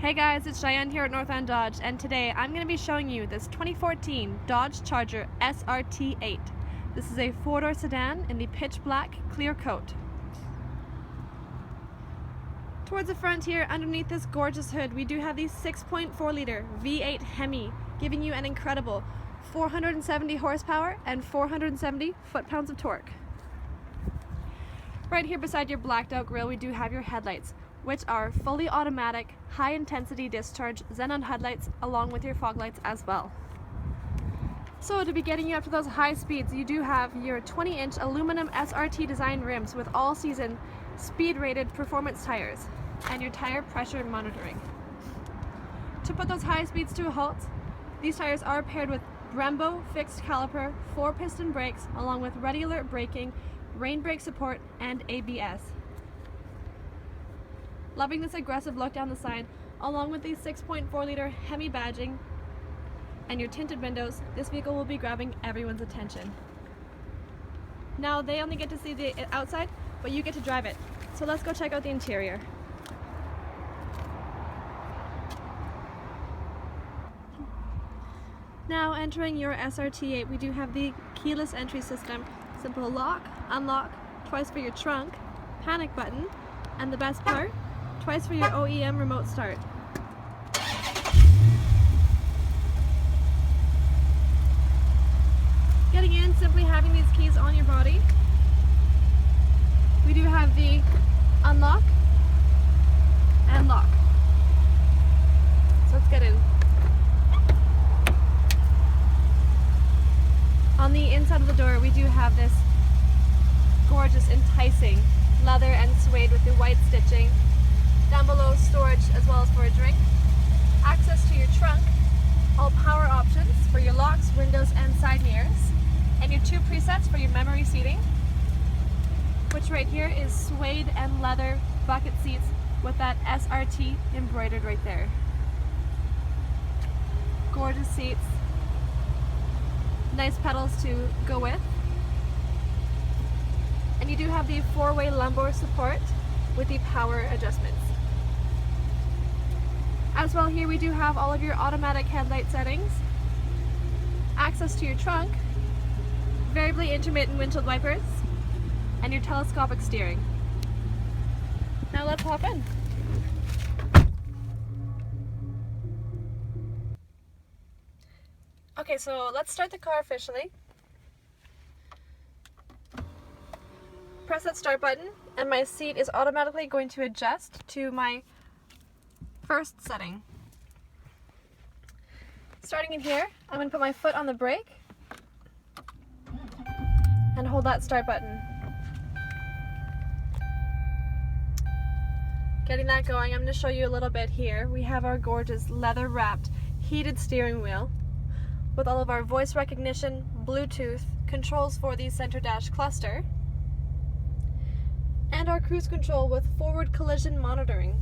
Hey guys, it's Cheyenne here at Northland Dodge, and today I'm going to be showing you this 2014 Dodge Charger SRT8. This is a four-door sedan in the pitch black clear coat. Towards the front here, underneath this gorgeous hood, we do have the 6.4 liter V8 Hemi, giving you an incredible 470 horsepower and 470 foot-pounds of torque. Right here beside your blacked out grille, we do have your headlights, which are fully automatic, high-intensity discharge xenon headlights along with your fog lights as well. So to be getting you up to those high speeds, you do have your 20-inch aluminum SRT design rims with all-season speed-rated performance tires and your tire pressure monitoring. To put those high speeds to a halt, these tires are paired with Brembo fixed caliper 4-piston brakes along with ready alert braking, rain brake support, and ABS. Loving this aggressive look down the side, along with the 6.4 liter Hemi badging and your tinted windows, this vehicle will be grabbing everyone's attention. Now they only get to see the outside, but you get to drive it. So let's go check out the interior. Now entering your SRT8, we do have the keyless entry system, simple lock, unlock, twice for your trunk, panic button, and the best part, twice for your OEM remote start. Getting in, simply having these keys on your body. We do have the unlock and lock. So let's get in. On the inside of the door, we do have this gorgeous, enticing leather and suede with the white stitching. Down below, storage as well as for a drink. Access to your trunk, all power options for your locks, windows, and side mirrors, and your two presets for your memory seating, which right here is suede and leather bucket seats with that SRT embroidered right there. Gorgeous seats, nice pedals to go with, and you do have the four-way lumbar support with the power adjustments. As well, here we do have all of your automatic headlight settings, access to your trunk, variably intermittent windshield wipers, and your telescopic steering. Now let's hop in. Okay, so let's start the car officially. Press that start button, and my seat is automatically going to adjust to my first setting. Starting in here, I'm going to put my foot on the brake and hold that start button. Getting that going, I'm going to show you a little bit here. We have our gorgeous leather wrapped heated steering wheel with all of our voice recognition, Bluetooth, controls for the center dash cluster, and our cruise control with forward collision monitoring.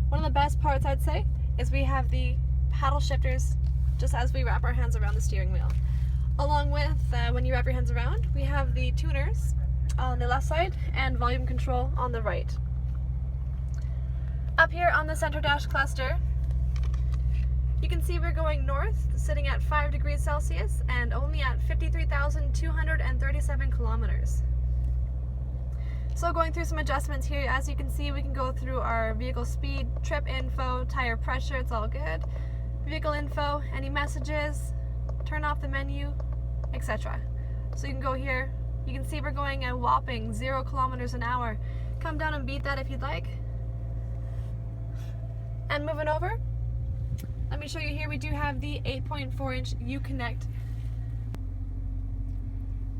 One of the best parts, I'd say, is we have the paddle shifters just as we wrap our hands around the steering wheel. Along with, when you wrap your hands around, we have the tuners on the left side and volume control on the right. Up here on the center dash cluster, you can see we're going north, sitting at 5 degrees Celsius and only at 53,237 kilometers. So going through some adjustments here, as you can see, we can go through our vehicle speed, trip info, tire pressure, it's all good. Vehicle info, any messages, turn off the menu, etc. So you can go here, you can see we're going a whopping 0 kilometers an hour. Come down and beat that if you'd like. And moving over, let me show you here, we do have the 8.4-inch Uconnect.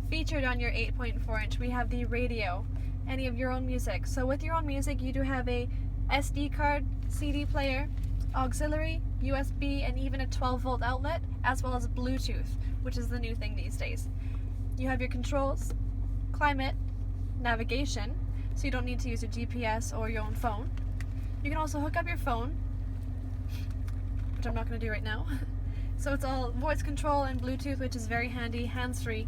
Featured on your 8.4-inch, we have the radio, any of your own music. So with your own music, you do have a SD card, CD player, auxiliary, USB, and even a 12-volt outlet, as well as Bluetooth, which is the new thing these days. You have your controls, climate, navigation, so you don't need to use your GPS or your own phone. You can also hook up your phone, which I'm not going to do right now. So it's all voice control and Bluetooth, which is very handy, hands-free,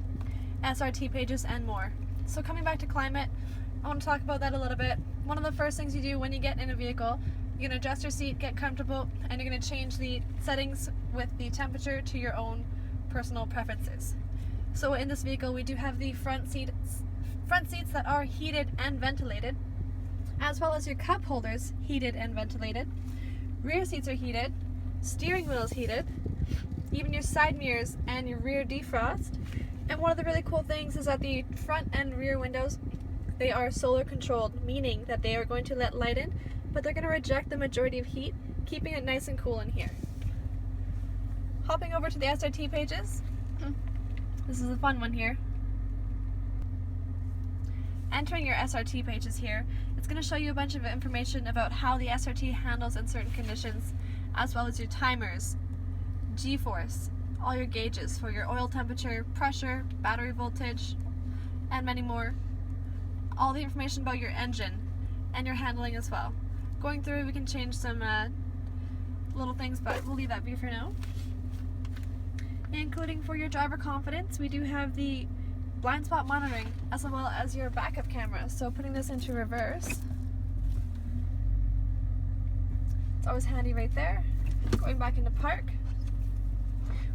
SRT pages, and more. So coming back to climate, I want to talk about that a little bit. One of the first things you do when you get in a vehicle You're going to adjust your seat, get comfortable, and you're going to change the settings with the temperature to your own personal preferences. So in this vehicle we do have the front seats that are heated and ventilated, as well as your cup holders heated and ventilated. Rear seats are heated, steering wheel is heated, even your side mirrors and your rear defrost. And one of the really cool things is that the front and rear windows, they are solar controlled, meaning that they are going to let light in, but they're going to reject the majority of heat, keeping it nice and cool in here. Hopping over to the SRT pages, this is a fun one here. Entering your SRT pages here, it's going to show you a bunch of information about how the SRT handles in certain conditions, as well as your timers, G-force, all your gauges for your oil temperature, pressure, battery voltage, and many more. All the information about your engine and your handling as well. Going through, we can change some little things, but we'll leave that be for now. Including for your driver confidence, we do have the blind spot monitoring as well as your backup camera. So putting this into reverse, it's always handy right there. Going back into park,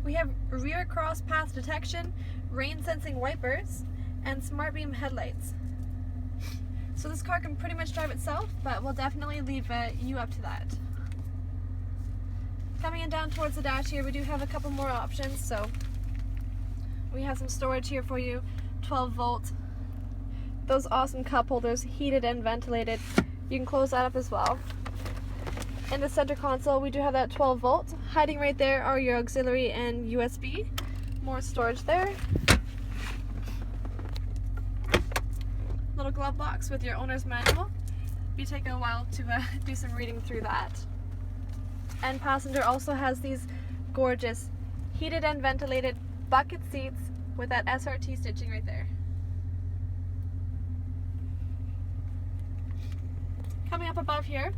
we have rear cross path detection, rain sensing wipers, and smart beam headlights. So this car can pretty much drive itself, but we'll definitely leave you up to that. Coming in down towards the dash here, we do have a couple more options. So we have some storage here for you, 12 volt, those awesome cup holders, heated and ventilated. You can close that up as well. In the center console, we do have that 12 volt. Hiding right there are your auxiliary and USB. More storage there. Little glove box with your owner's manual. Be taking a while to do some reading through that. And passenger also has these gorgeous heated and ventilated bucket seats with that SRT stitching right there. Coming up above here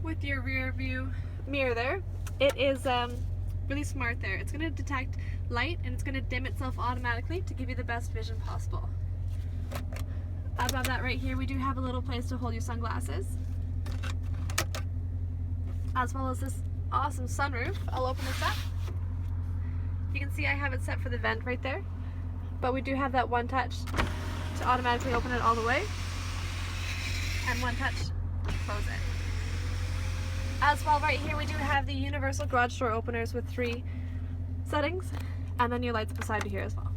with your rear view mirror there, it is really smart there. It's going to detect light and it's going to dim itself automatically to give you the best vision possible. Above that right here, we do have a little place to hold your sunglasses, as well as this awesome sunroof. I'll open this up. You can see I have it set for the vent right there, but we do have that one touch to automatically open it all the way, and one touch to close it. As well, right here we do have the universal garage door openers with 3 settings, and then your lights beside you here as well.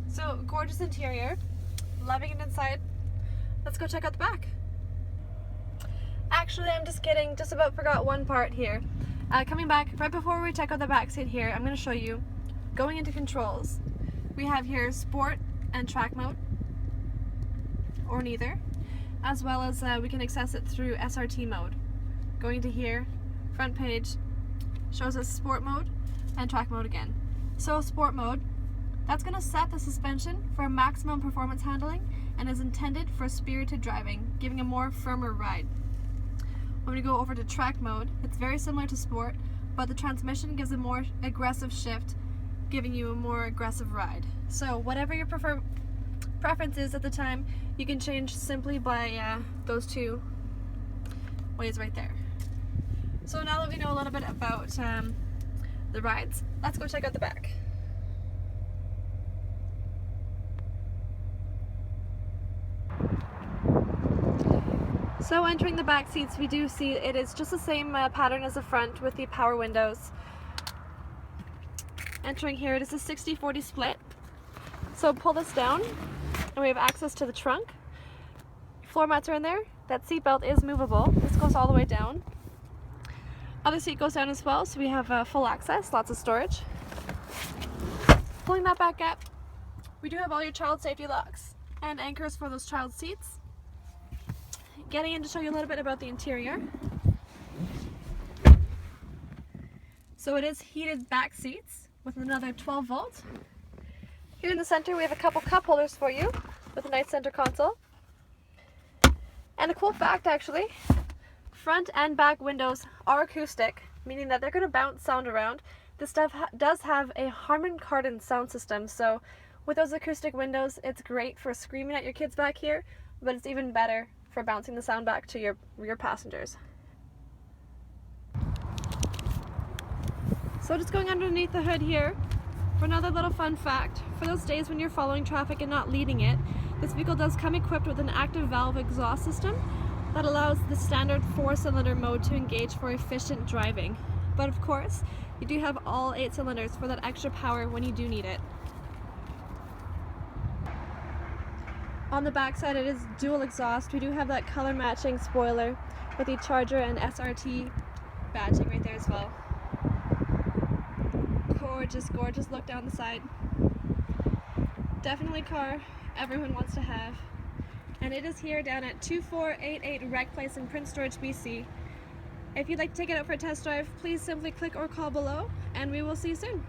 So gorgeous interior, loving it inside. Let's go check out the back. Actually, I'm just kidding, just about forgot one part here. Coming back, right before we check out the back seat here, I'm going to show you, going into controls, we have here sport and track mode, or neither, as well as we can access it through SRT mode. Going to here, front page, shows us sport mode and track mode again. So sport mode, that's going to set the suspension for maximum performance handling and is intended for spirited driving, giving a more firmer ride. When we go over to track mode, it's very similar to sport, but the transmission gives a more aggressive shift, giving you a more aggressive ride. So whatever your preference is at the time, you can change simply by those 2 ways right there. So now that we know a little bit about the rides, let's go check out the back. So entering the back seats, we do see it is just the same pattern as the front with the power windows. Entering here, it is a 60-40 split. So pull this down and we have access to the trunk. Floor mats are in there. That seat belt is movable. This goes all the way down. Other seat goes down as well, so we have full access, lots of storage. Pulling that back up, we do have all your child safety locks and anchors for those child seats. Getting in to show you a little bit about the interior. So it is heated back seats with another 12 volt. Here in the center we have a couple cup holders for you with a nice center console. And a cool fact actually, front and back windows are acoustic, meaning that they're going to bounce sound around. This stuff does have a HARMAN KARDON sound system, so with those acoustic windows it's great for screaming at your kids back here, but it's even better for bouncing the sound back to your rear passengers. So just going underneath the hood here, for another little fun fact, for those days when you're following traffic and not leading it, this vehicle does come equipped with an active valve exhaust system that allows the standard 4-cylinder mode to engage for efficient driving. But of course, you do have all 8 cylinders for that extra power when you do need it. On the back side, it is dual exhaust. We do have that color matching spoiler with the Charger and SRT badging right there as well. Gorgeous, gorgeous look down the side. Definitely a car everyone wants to have. And it is here down at 2488 RECPLACE in Prince George, BC. If you'd like to take it out for a test drive, please simply click or call below, and we will see you soon.